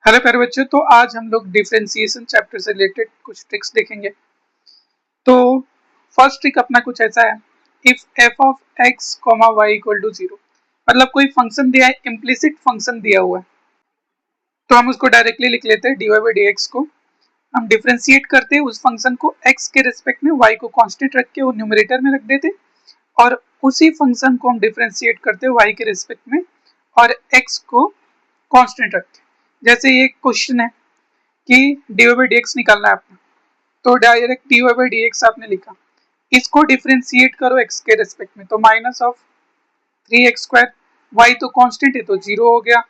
Hello प्यारे बच्चों, तो आज हम लोग डिफरेंशिएशन चैप्टर से रिलेटेड कुछ ट्रिक्स देखेंगे। तो फर्स्ट ट्रिक अपना कुछ ऐसा है, if f of x comma y equal to zero, मतलब कोई फंक्शन दिया है, इम्प्लिसिट फंक्शन दिया हुआ है, तो हम उसको डायरेक्टली लिख लेते हैं D Y by D x को। हम डिफरेंशिएट करते हैं उस फंक्शन को एक्स के रिस्पेक्ट में, वाई को कांस्टेंट रख के वो न्यूमरेटर में रख देते, और उसी फंक्शन को हम डिफरेंशिएट करते हैं वाई के रिस्पेक्ट में और एक्स को कांस्टेंट रखते। जैसे ये क्वेश्चन है कि d Y by D x निकालना है आपको, तो direct d Y by D x आपने लिखा, इसको डिफरेंशिएट करो एक्स के रेस्पेक्ट में, तो माइनस ऑफ 3x², वाई तो कांस्टेंट है तो जीरो हो गया,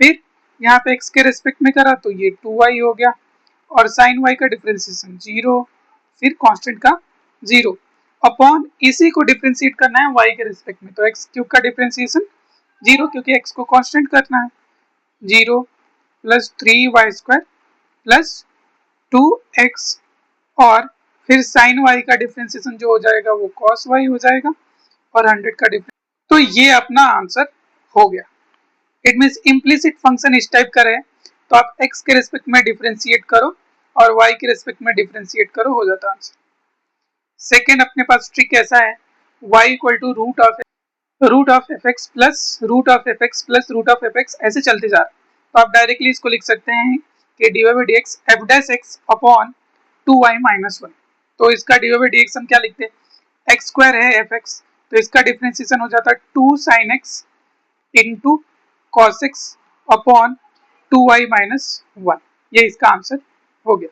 फिर यहाँ पे एक्स के रेस्पेक्ट में करा तो ये 2y हो गया, और साइन वाई का डिफरेंशिएशन जीरो, फिर कांस्टेंट का जीरो, अपॉन इसी को डिफरेंशिएट करना है वाई के रेस्पेक्ट में, तो एक्स क्यूब का डिफरेंशिएशन जीरो, क्योंकि एक्स को कांस्टेंट करना है, zero plus 3y² plus 2x, और फिर साइन वाई का डिफरेंशिएशन जो हो जाएगा वो कॉस वाई हो जाएगा, और 100 का डिफरेंस। तो ये अपना आंसर हो गया। इट मीन्स इम्प्लिसिट फंक्शन इस टाइप का रहे तो आप x के रेस्पेक्ट में डिफरेंशिएट करो और y के रेस्पेक्ट में डिफरेंशिएट करो, हो जाता आंसर। सेकेंड अपने पास ट्रिक ऐसा है, y equal to root of f x plus root of f x plus root of f x, ऐसे चलते जा रहा है, तो आप डायरेक्टली इसको लिख सकते हैं कि d Y by D x f dash x upon 2y minus 1। तो इसका d Y by D x हम क्या लिखते हैं, एक्स स्क्वायर है एफ एक्स, तो इसका डिफरेंशिएशन हो जाता है 2 sine x into cos x upon 2y minus 1। ये इसका आंसर हो गया।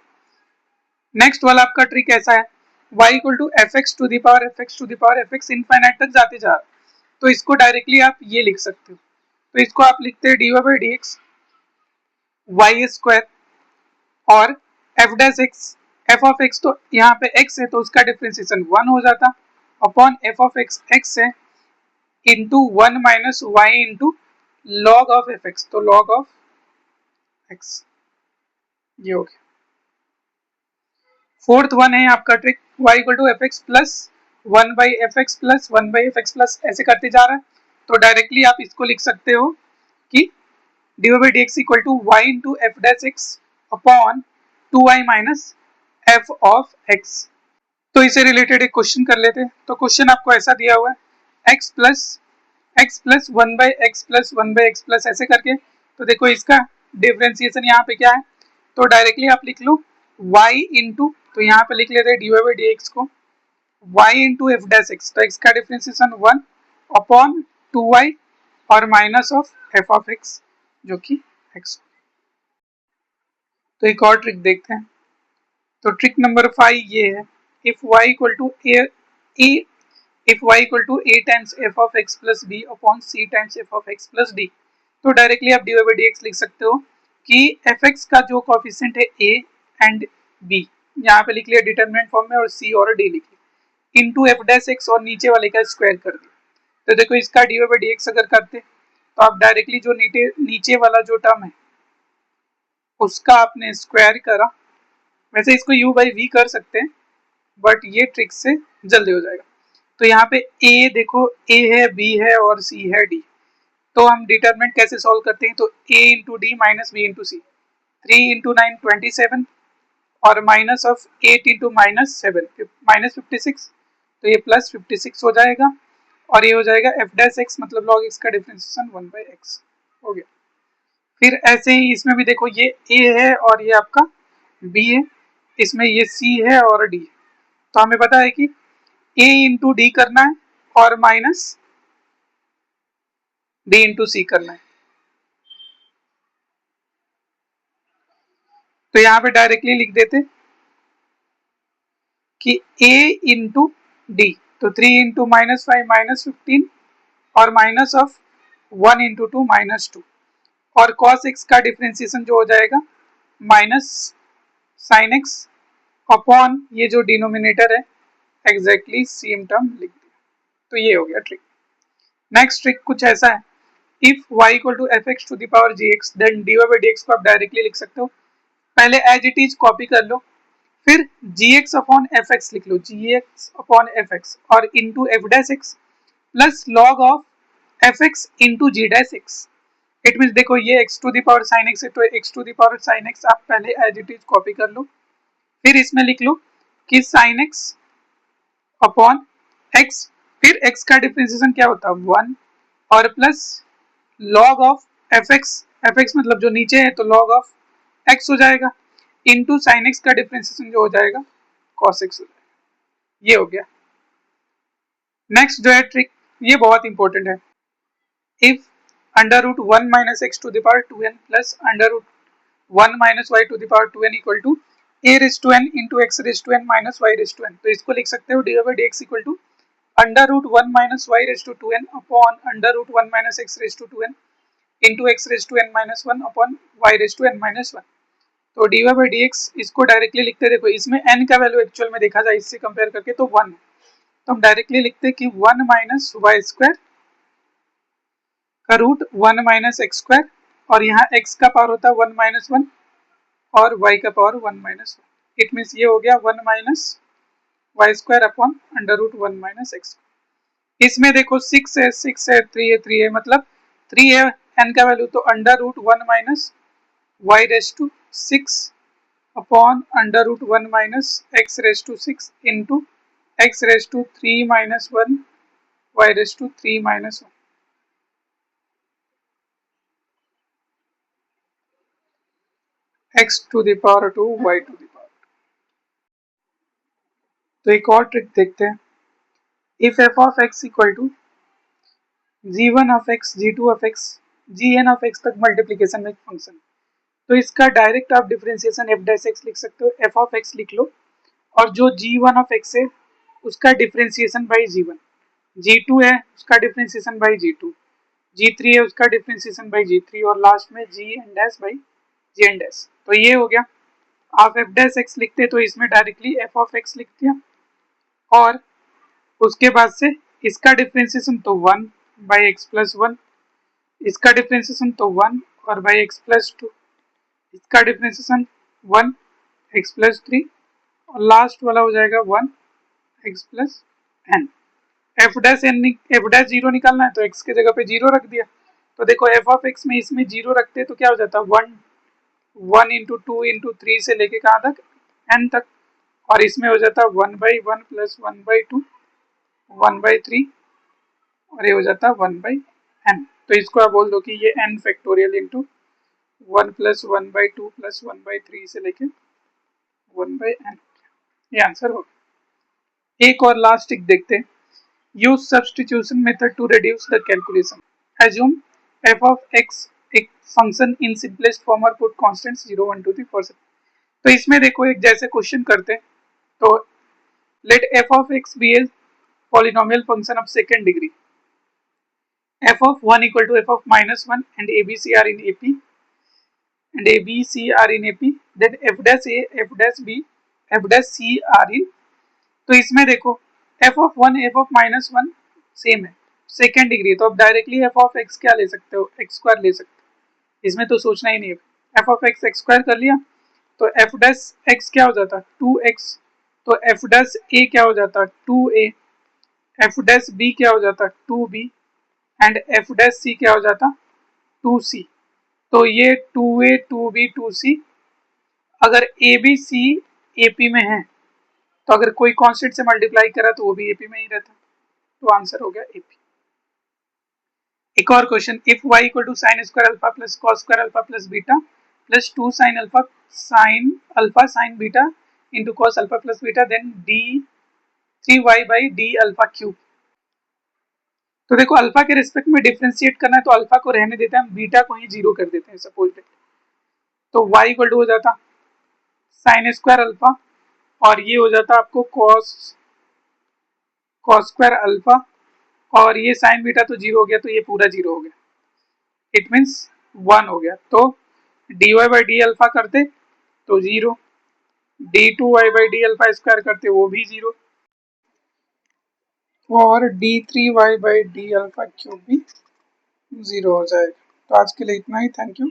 नेक्स्ट वाला आपका ट्रिक ऐसा है, y equal to f x to the power f x to the power f x infinite तक जाते जा रहा है, तो इसको डायरेक्टली आप ये लिख सकते हो, तो इसको आप लिखते हैं D Y by D X Y square और F dash X, F of x तो यहाँ पे x है तो उसका डिफरेंशिएशन 1 हो जाता, upon f of x x है into 1 minus y into log of f x, तो लॉग ऑफ एक्स, ये हो गया। फोर्थ वन है आपका trick, y equal to f x plus 1 by f x plus 1 by f x plus, ऐसे करते जा रहा है, तो डायरेक्टली आप इसको लिख सकते हो कि d Y by D x equal to y into f dash x upon 2y minus f of x. तो इसे रिलेटेड एक क्वेश्चन कर लेते हैं। तो क्वेश्चन आपको ऐसा दिया हुआ है, x plus 1 by x plus 1 by x plus, ऐसे करके, तो देखो इसका डिफरेंशिएशन यहाँ पे क्या है, तो डायरेक्टली आप लिख लो y इंटू, तो यहाँ पे लिख लेते हैं D Y by D x को y into f dash x, तो x का डिफरेंशिएशन 1 अपॉन 2y और minus of f of x जो कि x। तो एक और ट्रिक देखते हैं। तो ट्रिक नंबर 5 ये है, if y equal to if y equal to a times f of x plus b upon c times f of x plus d, तो डायरेक्टली आप dy बाई dx लिख सकते हो कि fx का जो कोफिशिएंट है a एंड b, यहाँ पे लिख लिया डिटरमिनेंट फॉर्म में, और c और d लिख लिया इनटू f डैश x और नीचे वाले का स्क्वायर कर दिया। तो देखो इसका dy बाई dx अगर करते तो आप डायरेक्टली जो नीचे वाला जो टर्म है उसका आपने स्क्वायर करा, वैसे इसको u बाई v कर सकते हैं बट ये ट्रिक से जल्दी हो जाएगा। तो यहाँ पे a देखो, a है, b है और c है, d, तो हम डिटरमिनेंट कैसे सॉल्व करते हैं, तो a into d minus b into c, 3 into 9 27 और minus of 8 into minus 7 minus 56, तो ये प्लस 56 हो जाएगा, और ये हो जाएगा एफ डैश एक्स मतलब लॉग एक्स का डिफरेंशिएशन 1 बाई एक्स हो गया। फिर ऐसे ही इसमें भी देखो, ये a है और ये आपका b है, इसमें ये c है और d, तो हमें पता है कि a इंटू डी करना है और माइनस d इंटू सी करना है, तो यहाँ पे डायरेक्टली लिख देते कि a इंटू डी, तो 3 इंटू माइनस 5 माइनस 15 और माइनस ऑफ 1 इंटू 2 माइनस 2, और cos x का डिफरेंशिएशन जो हो जाएगा माइनस साइन एक्स अपॉन ये जो डिनोमिनेटर है एग्जैक्टली सेम टर्म लिख दिया। तो ये हो गया ट्रिक। नेक्स्ट ट्रिक कुछ ऐसा है, if y equal to f x to the power g x then d Y by D x को आप डायरेक्टली लिख सकते हो, पहले एज इट इज कॉपी कर लो, फिर g x upon f x लिख लो, g x upon f x और into f dash x plus log of f x into g dash x, it means देखो ये x to the power sine x है तो x to the power sine x आप पहले as it is copy कर लो, फिर इसमें लिख लो कि साइन x अपॉन x, फिर x का डिफरेंशिएशन क्या होता है 1 और plus log of f x मतलब जो नीचे है तो लॉग ऑफ x हो जाएगा इनटू साइन x का डिफरेंशिएशन जो हो जाएगा cos x हो जाएगा। ये हो गया। नेक्स्ट जो है ट्रिक, ये बहुत इंपॉर्टेंट है। If under root 1 minus x to the power 2n plus under root 1 minus y to the power 2n equal to a raise to n into x raise to n minus y raise to n, तो इसको लिख सकते हो d by D x equal to under root 1 minus y raise to 2n upon under root 1 minus x raise to 2n into x raise to n minus 1 upon y raise to n minus 1। तो d Y by D x इसको directly लिखते, देखो इसमें n का value actual में देखा जाए इससे कंपेयर करके तो 1 है, तो हम डायरेक्टली लिखते कि 1 माइनस वाई स्क्वायर का रूट 1 माइनस एक्स स्क्वायर, और यहाँ x का पावर होता है 1 माइनस 1 और y का पावर 1 माइनस 1। इट मीन्स ये हो गया 1 minus y square upon under root 1 minus x. इसमें देखो 6 है 6 है 3 है 3 है, मतलब 3 है n का वैल्यू, तो under root 1 minus y raise to 6 upon under root 1 minus x raise to 6 into x raise to 3 minus 1 y raise to 3 minus 1 x to the power 2 y to the power। तो एक और trick देखते हैं। If f of x equal to g1 of x g2 of x gn of x तक multiplication में एक function, तो इसका डायरेक्ट आप डिफरेंशिएशन f डैश x लिख सकते हो, f of x लिख लो और जो g1 of x है उसका डिफरेंशिएशन बाई g1, g2 है उसका डिफरेंशिएशन बाई g2, g3 है उसका डिफरेंशिएशन बाई g3 और लास्ट में gn dash by gn dash. तो ये हो गया। आप f डैश x लिखते तो इसमें डायरेक्टली f of x लिख दिया और उसके बाद से इसका डिफरेंशिएशन तो 1 बाई एक्स प्लस 1, इसका डिफरेंशिएशन तो 1 और बाई एक्स प्लस 2, इसका डिफरेंशिएशन 1 एक्स प्लस 3 और लास्ट वाला हो जाएगा 1 x plus n. F dash zero निकालना है तो एक्स के जगह पे जीरो रख दिया, तो देखो एफ ऑफ एक्स में इसमें जीरो रखते तो क्या हो जाता है 1 इंटू 2 इंटू 3 से लेके कहाँ तक एन तक, और इसमें हो जाता है 1/1 प्लस 1/2 1/3 और ये हो जाता है 1/n। तो इसको आप बोल दो कि ये n factorial into 1 plus 1/2 plus 1/3 से लेके 1/n, ये आंसर होगा। एक और लास्ट एक देखते हैं। Use substitution method to reduce the calculation. Assume f of x एक फंक्शन इन सिंपलेस्ट फॉर्म और पुट कांस्टेंट्स 0 1 2 3 4 7। तो इसमें देखो एक जैसे क्वेश्चन करते हैं, तो late f of x be a polynomial function of second degree, f of 1 equal to f of minus 1 and abc are in ap and abc are in ap, then f dash a f dash b f dash c are in, तो इसमें देखो f of 1 f of minus 1 same है second degree, तो आप directly f of x क्या ले सकते हो x स्क्वायर ले सकते हो, इसमें तो सोचना ही नहीं है। f of x x square कर लिया तो f dash x क्या हो जाता 2x, तो f dash a क्या हो जाता 2a, f dash b क्या हो जाता 2b and f dash c क्या हो जाता 2c। तो ये 2a 2b 2c, अगर a b c ap में है तो अगर कोई कांस्टेंट से मल्टीप्लाई करा तो वो भी ap में ही रहता, तो आंसर हो गया ap। एक और question, if y equal to sine square alpha plus cos square alpha plus beta plus 2 sine alpha sine beta into cos alpha plus beta then d 3y by d alpha cube. तो देखो alpha के respect में differentiate करना है तो alpha को रहने देते हैं, हम बीटा को ही जीरो कर देते हैं सपोज दैट, तो y इक्वल टू हो जाता साइन स्क्वायर अल्फा और ये हो जाता आपको कॉस स्क्वायर अल्फा और ये साइन बीटा तो जीरो हो गया, तो ये पूरा जीरो हो गया, इट मीन्स 1 हो गया। तो d Y by d alpha करते तो zero, d two y by d alpha square करते वो भी जीरो और d three y by d alpha cube भी जीरो हो जाएगा। तो आज के लिए इतना ही, थैंक यू।